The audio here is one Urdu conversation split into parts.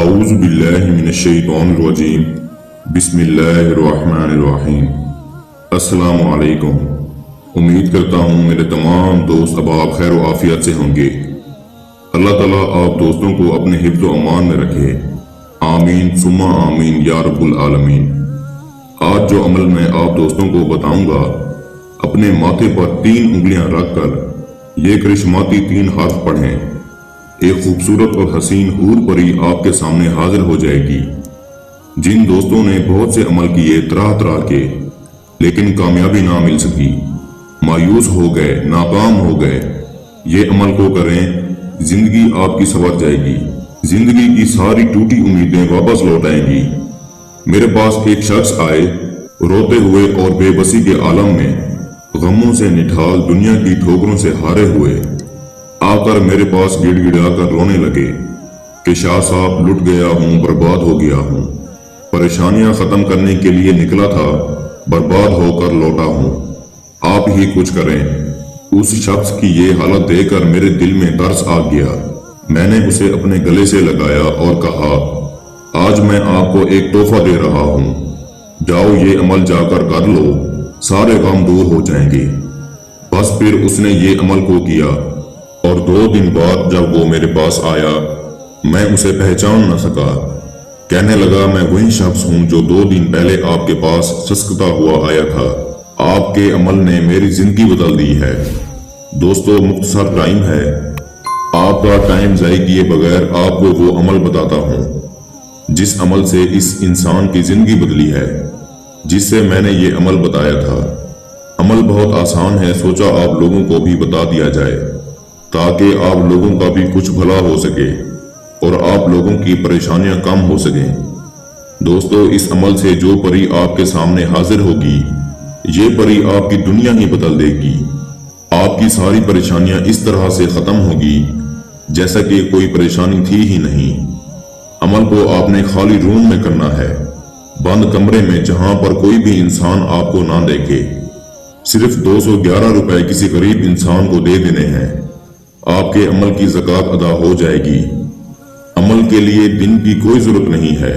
اعوذ باللہ من الشیطان الرجیم بسم اللہ الرحمن الرحیم۔ السلام علیکم۔ امید کرتا ہوں میرے تمام دوست احباب خیر و عافیت سے ہوں گے۔ اللہ تعالیٰ آپ دوستوں کو اپنے حفظ و امان میں رکھے، آمین ثم آمین یا رب العالمین۔ آج جو عمل میں آپ دوستوں کو بتاؤں گا، اپنے ماتھے پر 3 انگلیاں رکھ کر یہ کرشماتی 3 حرف پڑھیں۔ ایک خوبصورت اور حسین حور پری آپ کے سامنے حاضر ہو جائے گی۔ جن دوستوں نے بہت سے عمل کیے طرح طرح کے، لیکن کامیابی نہ مل سکی، مایوس ہو گئے، ناکام ہو گئے، یہ عمل کو کریں، زندگی آپ کی سنور جائے گی، زندگی کی ساری ٹوٹی امیدیں واپس لوٹ آئیں گی۔ میرے پاس ایک شخص آئے، روتے ہوئے اور بے بسی کے عالم میں، غموں سے نٹھال، دنیا کی ٹھوکروں سے ہارے ہوئے، آ کر میرے پاس گڑ گڑا کر رونے لگے کہ شاہ صاحب لٹ گیا ہوں، برباد ہو گیا ہوں، پریشانیاں ختم کرنے کے لیے نکلا تھا، برباد ہو کر لوٹا ہوں، آپ ہی کچھ کریں۔ اس شخص کی یہ حالت دیکھ کر میرے دل میں ترس آ گیا۔ میں نے اسے اپنے گلے سے لگایا اور کہا، آج میں آپ کو ایک تحفہ دے رہا ہوں، جاؤ یہ عمل جا کر کر لو، سارے غم دور ہو جائیں گے۔ بس پھر اس نے یہ عمل کو کیا، اور 2 دن بعد جب وہ میرے پاس آیا، میں اسے پہچان نہ سکا۔ کہنے لگا، میں وہی شخص ہوں جو 2 دن پہلے آپ کے پاس سسکتا ہوا آیا تھا، آپ کے عمل نے میری زندگی بدل دی ہے۔ دوستو، مختصر ٹائم ہے، آپ کا ٹائم ضائع کیے بغیر آپ کو وہ عمل بتاتا ہوں جس عمل سے اس انسان کی زندگی بدلی ہے، جس سے میں نے یہ عمل بتایا تھا۔ عمل بہت آسان ہے، سوچا آپ لوگوں کو بھی بتا دیا جائے تاکہ آپ لوگوں کا بھی کچھ بھلا ہو سکے اور آپ لوگوں کی پریشانیاں کم ہو سکیں۔ دوستو، اس عمل سے جو پری آپ کے سامنے حاضر ہوگی، یہ پری آپ کی دنیا ہی بدل دے گی۔ آپ کی ساری پریشانیاں اس طرح سے ختم ہوگی جیسا کہ کوئی پریشانی تھی ہی نہیں۔ عمل کو آپ نے خالی روم میں کرنا ہے، بند کمرے میں، جہاں پر کوئی بھی انسان آپ کو نہ دیکھے۔ صرف 211 روپے کسی غریب انسان کو دے دینے ہیں، آپ کے عمل کی زکوٰۃ ادا ہو جائے گی۔ عمل کے لیے دن کی کوئی ضرورت نہیں ہے،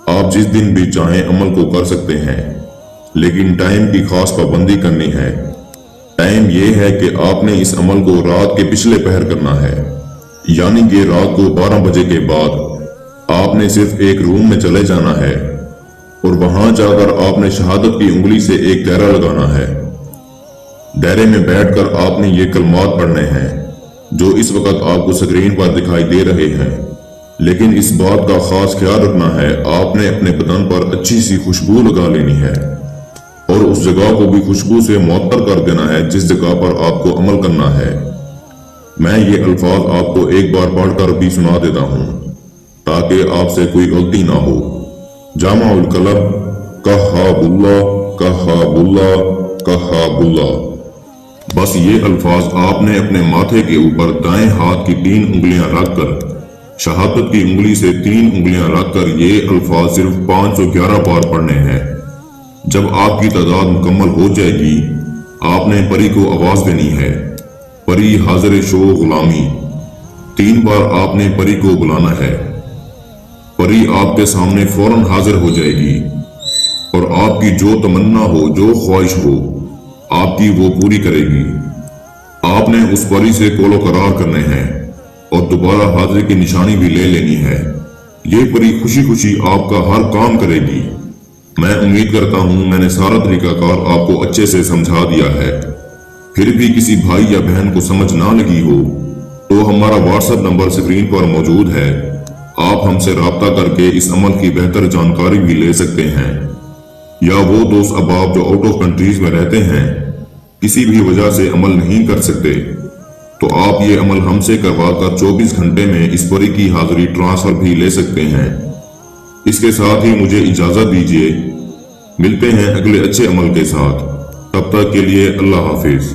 آپ جس دن بھی چاہیں عمل کو کر سکتے ہیں، لیکن ٹائم کی خاص پابندی کرنی ہے۔ ٹائم یہ ہے کہ آپ نے اس عمل کو رات کے پچھلے پہر کرنا ہے، یعنی کہ رات کو 12 بجے کے بعد آپ نے صرف ایک روم میں چلے جانا ہے، اور وہاں جا کر آپ نے شہادت کی انگلی سے ایک دائرہ لگانا ہے۔ دائرے میں بیٹھ کر آپ نے یہ کلمات پڑھنے ہیں جو اس وقت آپ کو سکرین پر دکھائی دے رہے ہیں، لیکن اس بات کا خاص خیال رکھنا ہے، آپ نے اپنے بدن پر اچھی سی خوشبو لگا لینی ہے اور اس جگہ کو بھی خوشبو سے معطر کر دینا ہے جس جگہ پر آپ کو عمل کرنا ہے۔ میں یہ الفاظ آپ کو ایک بار پڑھ کر بھی سنا دیتا ہوں تاکہ آپ سے کوئی غلطی نہ ہو۔ جامع القلب، کہاب اللہ، کہاب اللہ، کہاب اللہ۔ بس یہ الفاظ آپ نے اپنے ماتھے کے اوپر دائیں ہاتھ کی 3 انگلیاں رکھ کر، شہادت کی انگلی سے 3 انگلیاں رکھ کر یہ الفاظ صرف 511 بار پڑھنے ہیں۔ جب آپ کی تعداد مکمل ہو جائے گی، آپ نے پری کو آواز دینی ہے، پری حاضر شو غلامی۔ 3 بار آپ نے پری کو بلانا ہے، پری آپ کے سامنے فوراً حاضر ہو جائے گی اور آپ کی جو تمنا ہو، جو خواہش ہو، آپ کی وہ پوری کرے گی۔ آپ نے اس پری سے کول و قرار کرنے ہیں اور دوبارہ حاضری کی نشانی بھی لے لینی ہے۔ یہ پری خوشی خوشی آپ کا ہر کام کرے گی۔ میں امید کرتا ہوں میں نے سارا طریقہ کار آپ کو اچھے سے سمجھا دیا ہے۔ پھر بھی کسی بھائی یا بہن کو سمجھ نہ لگی ہو تو ہمارا واٹس ایپ نمبر سکرین پر موجود ہے، آپ ہم سے رابطہ کر کے اس عمل کی بہتر جانکاری بھی لے سکتے ہیں۔ یا وہ دوست احباب جو آؤٹ آف کنٹریز میں رہتے ہیں، کسی بھی وجہ سے عمل نہیں کر سکتے، تو آپ یہ عمل ہم سے کروا کر 24 گھنٹے میں اس پری کی حاضری ٹرانسفر بھی لے سکتے ہیں۔ اس کے ساتھ ہی مجھے اجازت دیجیے، ملتے ہیں اگلے اچھے عمل کے ساتھ، تب تک کے لیے اللہ حافظ۔